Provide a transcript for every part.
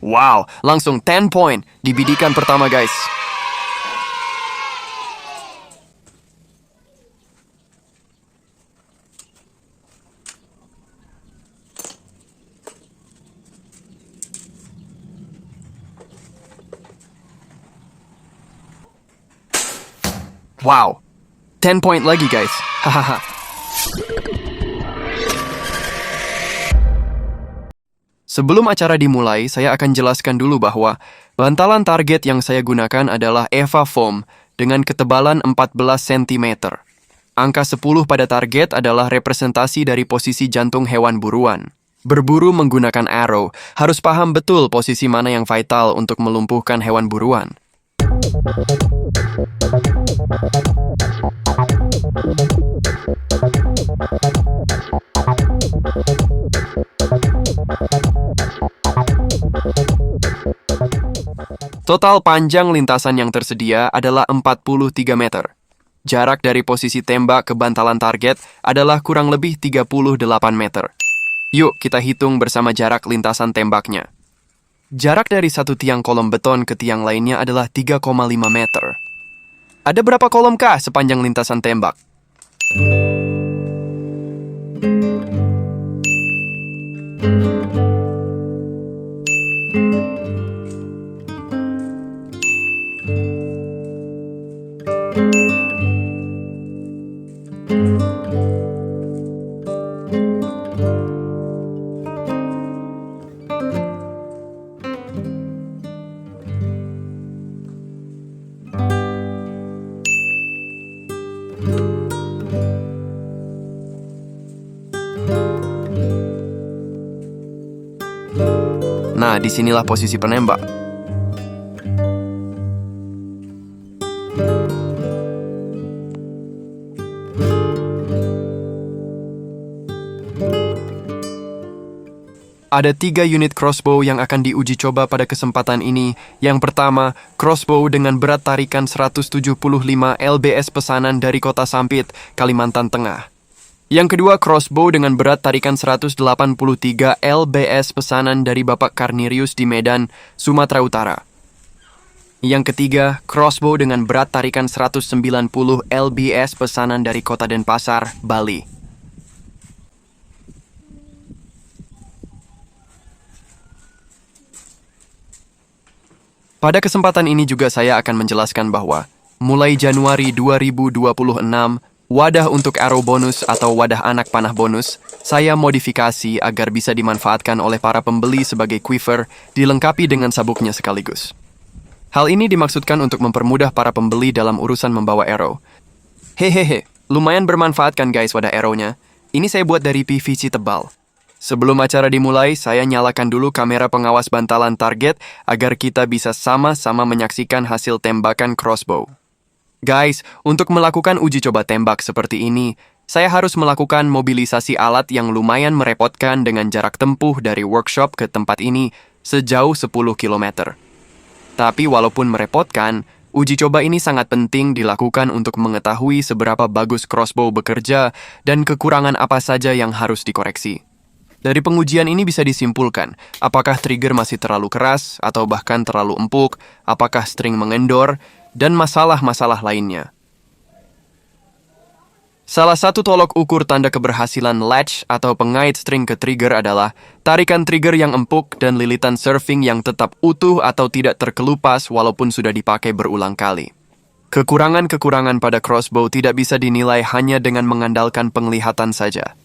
Wow, langsung 10 point di bidikan pertama guys. Wow, 10 point lagi guys. Hahaha. Sebelum acara dimulai, saya akan jelaskan dulu bahwa bantalan target yang saya gunakan adalah Eva Foam dengan ketebalan 14 cm. Angka 10 pada target adalah representasi dari posisi jantung hewan buruan. Berburu menggunakan arrow, harus paham betul posisi mana yang vital untuk melumpuhkan hewan buruan. Total panjang lintasan yang tersedia adalah 43 meter. Jarak dari posisi tembak ke bantalan target adalah kurang lebih 38 meter. Yuk kita hitung bersama jarak lintasan tembaknya. Jarak dari satu tiang kolom beton ke tiang lainnya adalah 3,5 meter. Ada berapa kolom kah sepanjang lintasan tembak? Nah, disinilah posisi penembak. Ada 3 unit crossbow yang akan diuji coba pada kesempatan ini. Yang pertama, crossbow dengan berat tarikan 175 lbs pesanan dari Kota Sampit, Kalimantan Tengah. Yang kedua, crossbow dengan berat tarikan 183 lbs pesanan dari Bapak Karnirius di Medan, Sumatera Utara. Yang ketiga, crossbow dengan berat tarikan 190 lbs pesanan dari Kota Denpasar, Bali. Pada kesempatan ini juga saya akan menjelaskan bahwa mulai Januari 2026, wadah untuk arrow bonus atau wadah anak panah bonus, saya modifikasi agar bisa dimanfaatkan oleh para pembeli sebagai quiver, dilengkapi dengan sabuknya sekaligus. Hal ini dimaksudkan untuk mempermudah para pembeli dalam urusan membawa arrow. Hehehe, lumayan bermanfaat kan guys wadah arrow-nya. Ini saya buat dari PVC tebal. Sebelum acara dimulai, saya nyalakan dulu kamera pengawas bantalan target agar kita bisa sama-sama menyaksikan hasil tembakan crossbow. Guys, untuk melakukan uji coba tembak seperti ini, saya harus melakukan mobilisasi alat yang lumayan merepotkan dengan jarak tempuh dari workshop ke tempat ini sejauh 10 km. Tapi walaupun merepotkan, uji coba ini sangat penting dilakukan untuk mengetahui seberapa bagus crossbow bekerja dan kekurangan apa saja yang harus dikoreksi. Dari pengujian ini bisa disimpulkan, apakah trigger masih terlalu keras atau bahkan terlalu empuk, apakah string mengendor, dan masalah-masalah lainnya. Salah satu tolok ukur tanda keberhasilan latch atau pengait string ke trigger adalah tarikan trigger yang empuk dan lilitan surfing yang tetap utuh atau tidak terkelupas walaupun sudah dipakai berulang kali. Kekurangan-kekurangan pada crossbow tidak bisa dinilai hanya dengan mengandalkan penglihatan saja.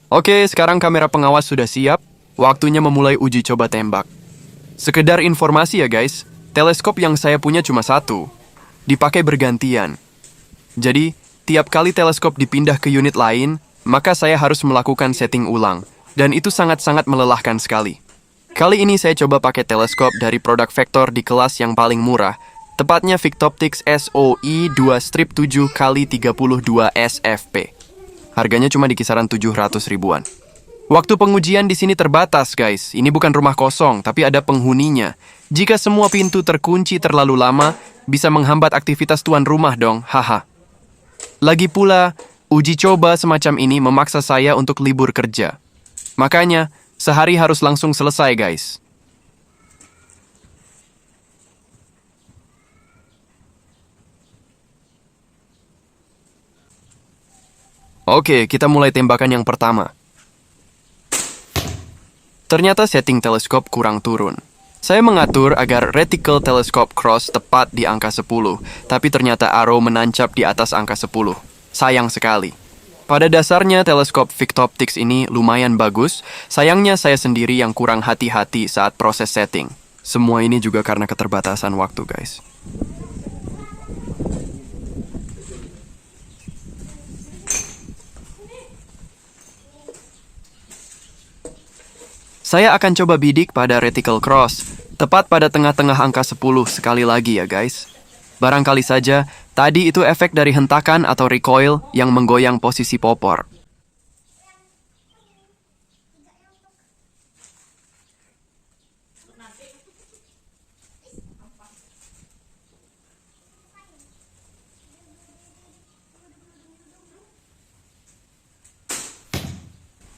Oke, sekarang kamera pengawas sudah siap. Waktunya memulai uji coba tembak. Sekedar informasi ya guys, teleskop yang saya punya cuma satu. Dipakai bergantian. Jadi, tiap kali teleskop dipindah ke unit lain, maka saya harus melakukan setting ulang. Dan itu sangat-sangat melelahkan sekali. Kali ini saya coba pakai teleskop dari produk Vector di kelas yang paling murah. Tepatnya Victoptics SOI 2-7x32 SFP. Harganya cuma di kisaran 700 ribuan. Waktu pengujian di sini terbatas, guys. Ini bukan rumah kosong, tapi ada penghuninya. Jika semua pintu terkunci terlalu lama, bisa menghambat aktivitas tuan rumah dong, haha. Lagi pula, uji coba semacam ini memaksa saya untuk libur kerja. Makanya, sehari harus langsung selesai, guys. Oke, kita mulai tembakan yang pertama. Ternyata setting teleskop kurang turun. Saya mengatur agar reticle teleskop cross tepat di angka 10, tapi ternyata arrow menancap di atas angka 10. Sayang sekali. Pada dasarnya teleskop Victoptics ini lumayan bagus, sayangnya saya sendiri yang kurang hati-hati saat proses setting. Semua ini juga karena keterbatasan waktu, guys. Saya akan coba bidik pada reticle cross, tepat pada tengah-tengah angka 10 sekali lagi ya guys. Barangkali saja, tadi itu efek dari hentakan atau recoil yang menggoyang posisi popor.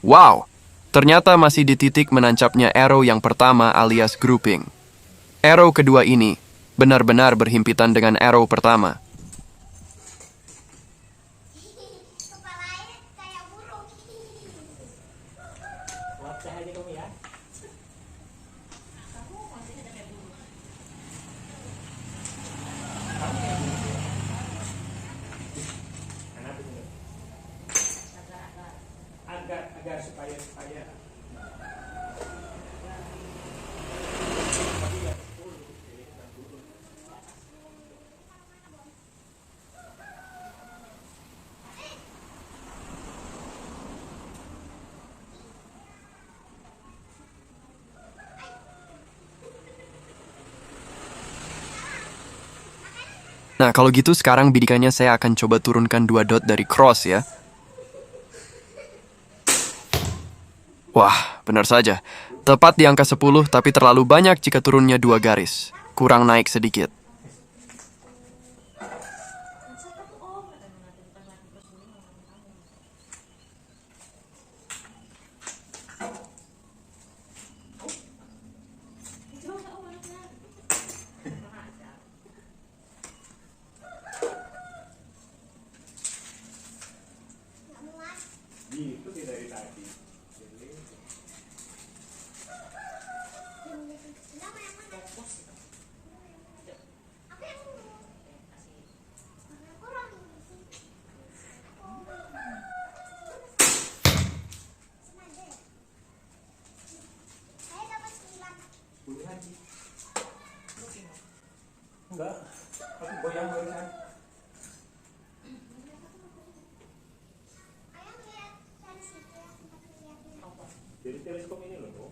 Wow, ternyata masih di titik menancapnya arrow yang pertama alias grouping. Arrow kedua ini benar-benar berhimpitan dengan arrow pertama. Kepalanya kayak burung. Wajah aja kamu ya. Kenapa itu? Agar supaya Nah, kalau gitu sekarang bidikannya saya akan coba turunkan 2 dot dari cross ya. Wah, benar saja. Tepat di angka 10, tapi terlalu banyak jika turunnya 2 garis. Kurang naik sedikit. gitu sih dari tadi. Kenapa yang mana? Apa yang kurang? Sengaja ya? Saya dapat 9. Puluhan sih. Enggak. Aku goyang barusan. Ayah lihat sensi itu yang sempat lihatin. Jadi teleskop ini loh tuh.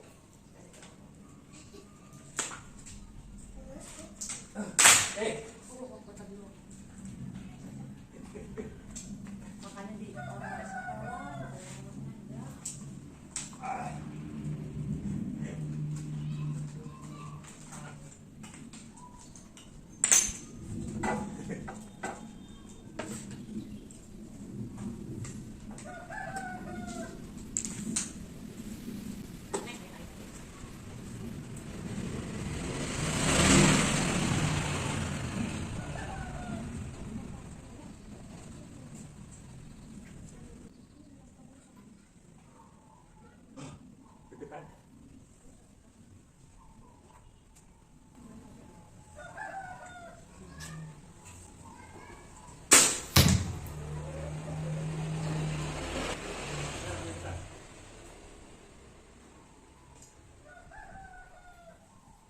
Deketan.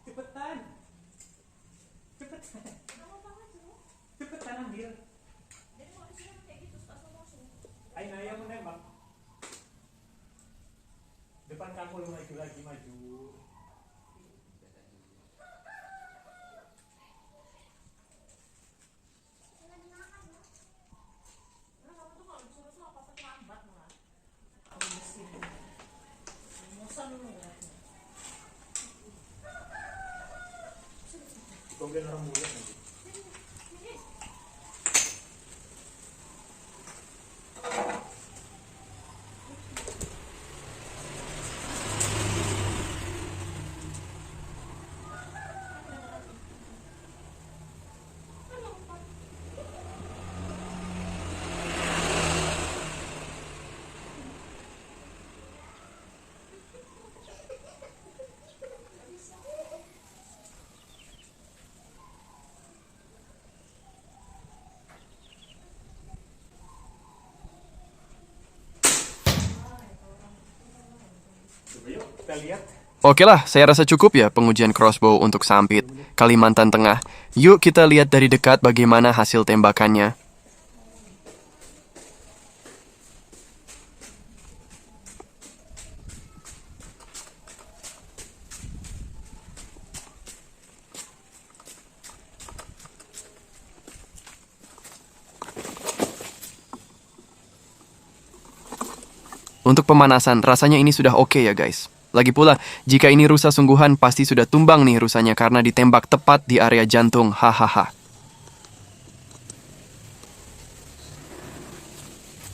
Cepetan. Cepetan. Cepetan ambil. Ayo Naya menembak. Depan kamu lu maju lagi maju. Kemudian orang muda nanti. Kita lihat. Oke lah, saya rasa cukup ya pengujian crossbow untuk Sampit, Kalimantan Tengah. Yuk kita lihat dari dekat bagaimana hasil tembakannya. Untuk pemanasan, rasanya ini sudah oke ya guys. Lagi pula, jika ini rusa sungguhan pasti sudah tumbang nih rusanya karena ditembak tepat di area jantung, hahaha.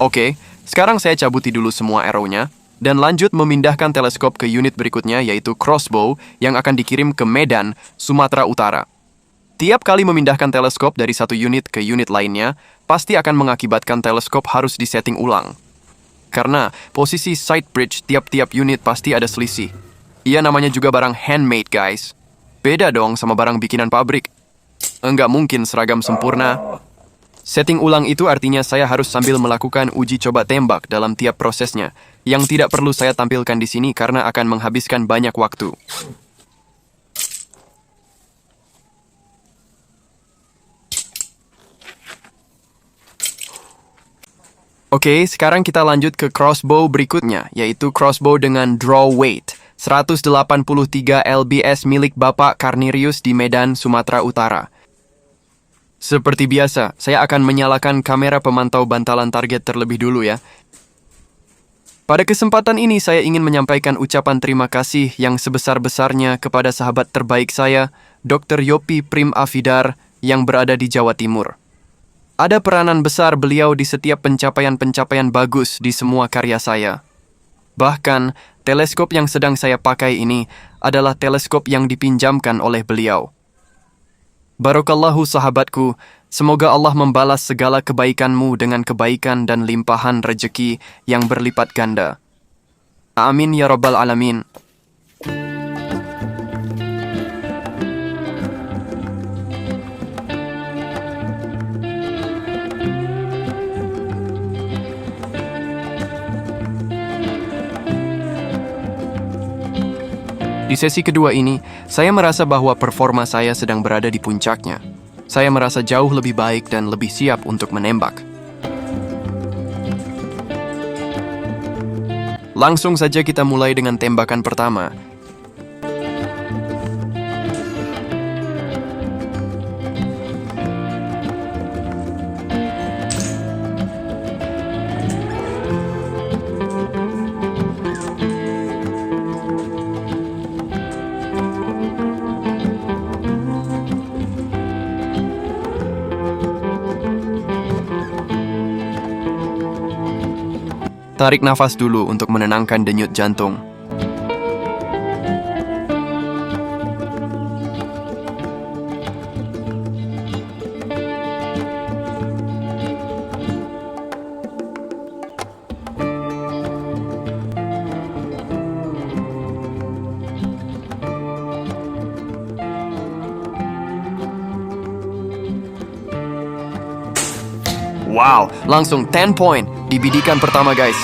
Oke, sekarang saya cabuti dulu semua arrow-nya dan lanjut memindahkan teleskop ke unit berikutnya yaitu crossbow yang akan dikirim ke Medan, Sumatera Utara. Tiap kali memindahkan teleskop dari satu unit ke unit lainnya, pasti akan mengakibatkan teleskop harus disetting ulang. Karena posisi sight bridge tiap-tiap unit pasti ada selisih. Iya namanya juga barang handmade guys. Beda dong sama barang bikinan pabrik. Enggak mungkin seragam sempurna. Setting ulang itu artinya saya harus sambil melakukan uji coba tembak dalam tiap prosesnya, yang tidak perlu saya tampilkan di sini karena akan menghabiskan banyak waktu. Oke, sekarang kita lanjut ke crossbow berikutnya, yaitu crossbow dengan draw weight, 183 lbs milik Bapak Karnirius di Medan, Sumatera Utara. Seperti biasa, saya akan menyalakan kamera pemantau bantalan target terlebih dulu ya. Pada kesempatan ini saya ingin menyampaikan ucapan terima kasih yang sebesar-besarnya kepada sahabat terbaik saya, Dr. Yopi Prim Afidar, yang berada di Jawa Timur. Ada peranan besar beliau di setiap pencapaian-pencapaian bagus di semua karya saya. Bahkan, teleskop yang sedang saya pakai ini adalah teleskop yang dipinjamkan oleh beliau. Barakallahu sahabatku, semoga Allah membalas segala kebaikanmu dengan kebaikan dan limpahan rejeki yang berlipat ganda. Amin ya rabbal alamin. Di sesi kedua ini, saya merasa bahwa performa saya sedang berada di puncaknya. Saya merasa jauh lebih baik dan lebih siap untuk menembak. Langsung saja kita mulai dengan tembakan pertama. Tarik nafas dulu untuk menenangkan denyut jantung. Wow, langsung 10 point di bidikan pertama guys.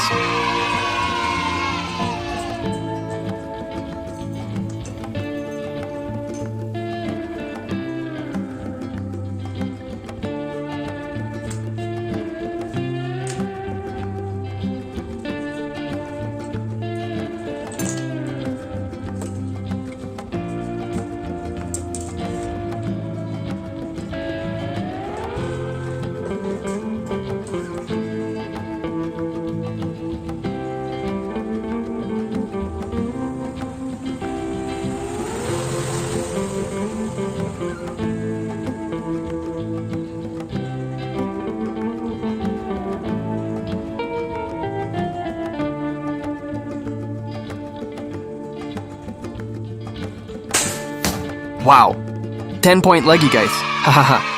Wow, 10 point lagi guys. Hahaha.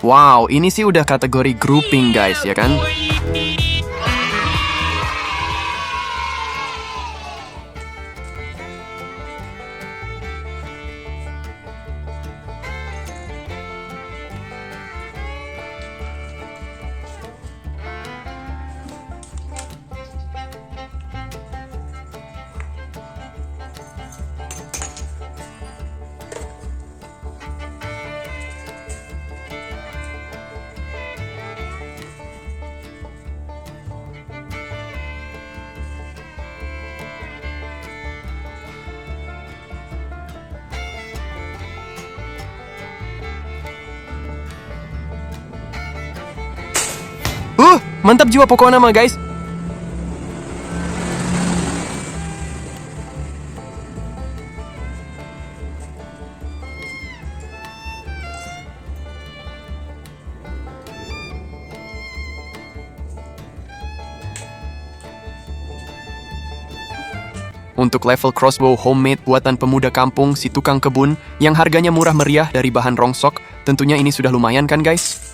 Wow, ini sih udah kategori grouping guys, ya kan? Mantap jiwa pokoknya mah guys. Untuk level crossbow homemade buatan pemuda kampung si tukang kebun yang harganya murah meriah dari bahan rongsok, tentunya ini sudah lumayan kan guys?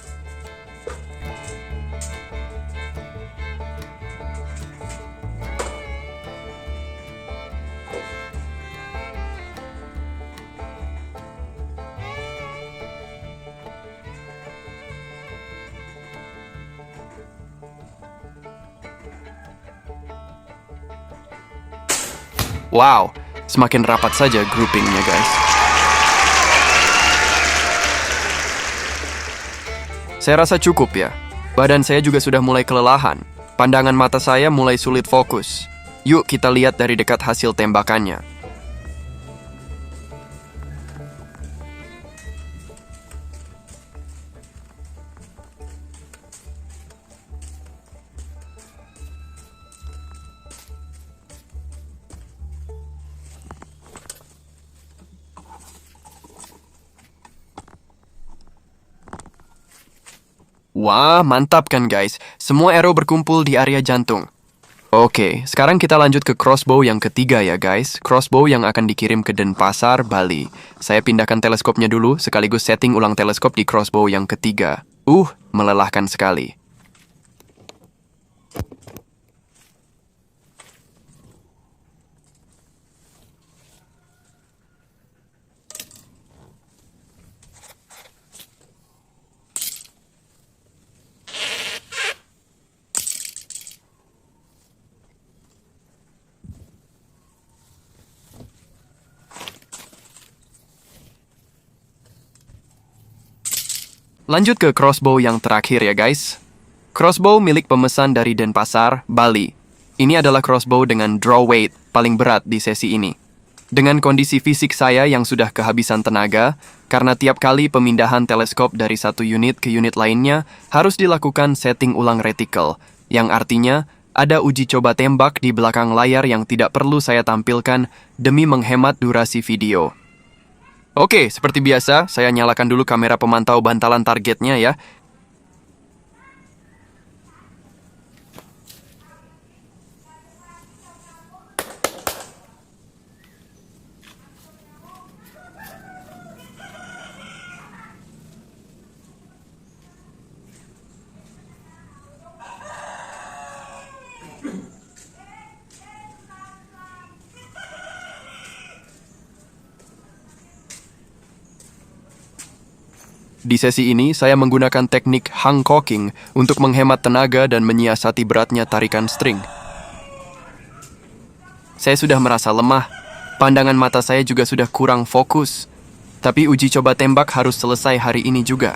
Wow, semakin rapat saja groupingnya guys. Saya rasa cukup ya. Badan saya juga sudah mulai kelelahan. Pandangan mata saya mulai sulit fokus. Yuk kita lihat dari dekat hasil tembakannya. Wah, mantap kan guys. Semua arrow berkumpul di area jantung. Oke, sekarang kita lanjut ke crossbow yang ketiga ya guys. Crossbow yang akan dikirim ke Denpasar, Bali. Saya pindahkan teleskopnya dulu, sekaligus setting ulang teleskop di crossbow yang ketiga. Melelahkan sekali. Lanjut ke crossbow yang terakhir ya guys. Crossbow milik pemesan dari Denpasar, Bali. Ini adalah crossbow dengan draw weight paling berat di sesi ini. Dengan kondisi fisik saya yang sudah kehabisan tenaga, karena tiap kali pemindahan teleskop dari satu unit ke unit lainnya harus dilakukan setting ulang reticle, yang artinya ada uji coba tembak di belakang layar yang tidak perlu saya tampilkan demi menghemat durasi video. Oke, seperti biasa, saya nyalakan dulu kamera pemantau bantalan targetnya ya. Di sesi ini, saya menggunakan teknik hang cocking untuk menghemat tenaga dan menyiasati beratnya tarikan string. Saya sudah merasa lemah, pandangan mata saya juga sudah kurang fokus. Tapi uji coba tembak harus selesai hari ini juga.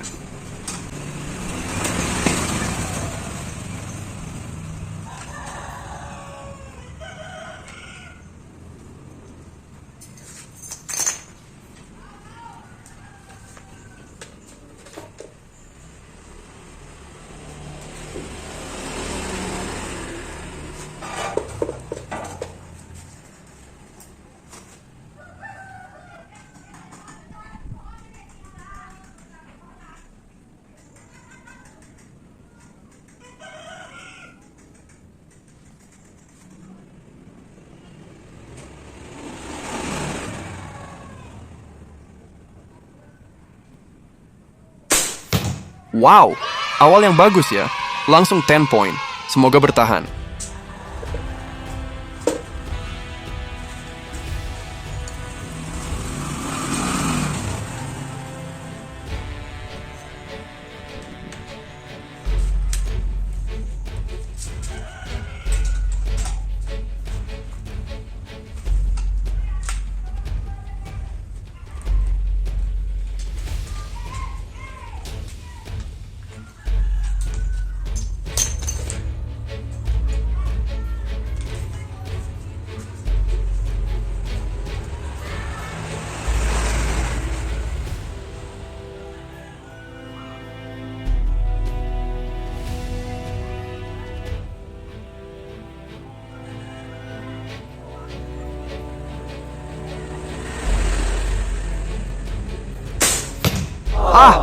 Wow, awal yang bagus ya. Langsung 10 point. Semoga bertahan.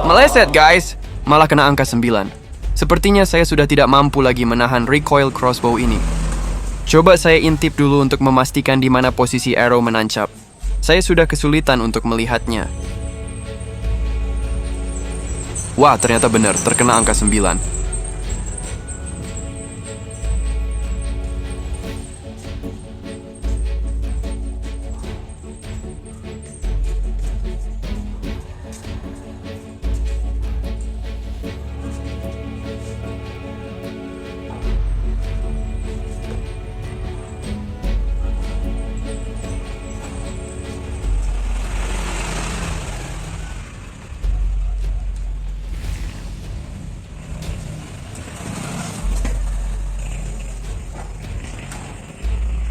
Meleset guys. Malah kena angka 9. Sepertinya saya sudah tidak mampu lagi menahan recoil crossbow ini. Coba saya intip dulu untuk memastikan di mana posisi arrow menancap. Saya sudah kesulitan untuk melihatnya. Wah, ternyata benar, terkena angka 9.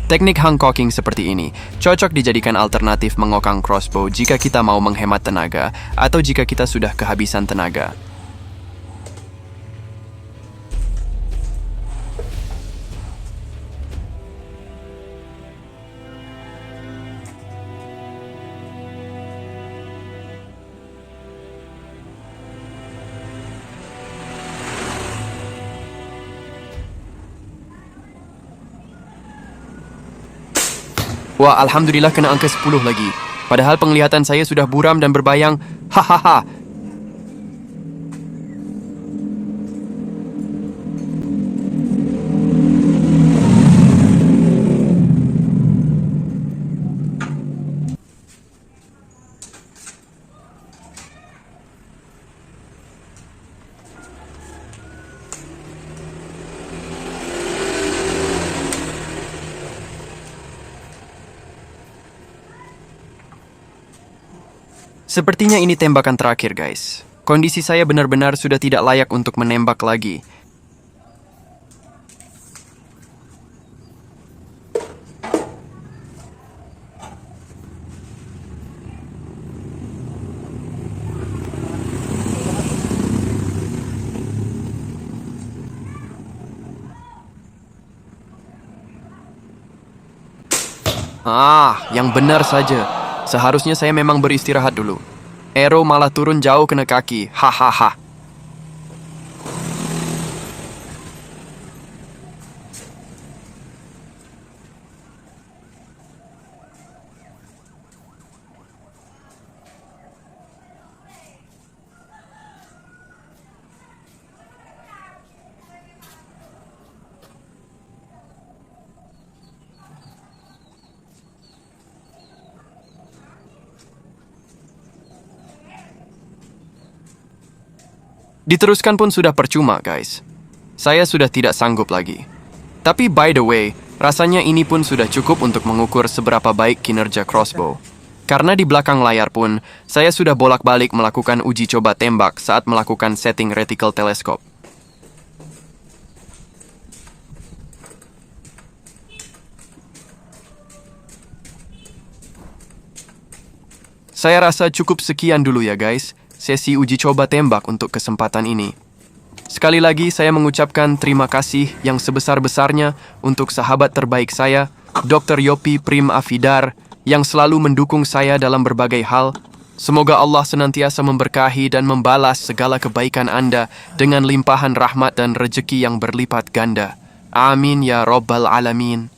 Teknik Hancocking seperti ini cocok dijadikan alternatif mengokang crossbow jika kita mau menghemat tenaga atau jika kita sudah kehabisan tenaga. Wah, alhamdulillah kena angka 10 lagi. Padahal penglihatan saya sudah buram dan berbayang. Hahaha. Sepertinya ini tembakan terakhir, guys. Kondisi saya benar-benar sudah tidak layak untuk menembak lagi. Yang benar saja. Seharusnya saya memang beristirahat dulu. Arrow malah turun jauh kena kaki. Hahaha. Diteruskan pun sudah percuma, guys. Saya sudah tidak sanggup lagi. Tapi by the way, rasanya ini pun sudah cukup untuk mengukur seberapa baik kinerja crossbow. Karena di belakang layar pun, saya sudah bolak-balik melakukan uji coba tembak saat melakukan setting reticle teleskop. Saya rasa cukup sekian dulu ya, guys. Sesi uji coba tembak untuk kesempatan ini. Sekali lagi saya mengucapkan terima kasih yang sebesar-besarnya untuk sahabat terbaik saya, Dr. Yopi Prim Afidar, yang selalu mendukung saya dalam berbagai hal. Semoga Allah senantiasa memberkahi dan membalas segala kebaikan Anda dengan limpahan rahmat dan rejeki yang berlipat ganda. Amin ya Rabbal Alamin.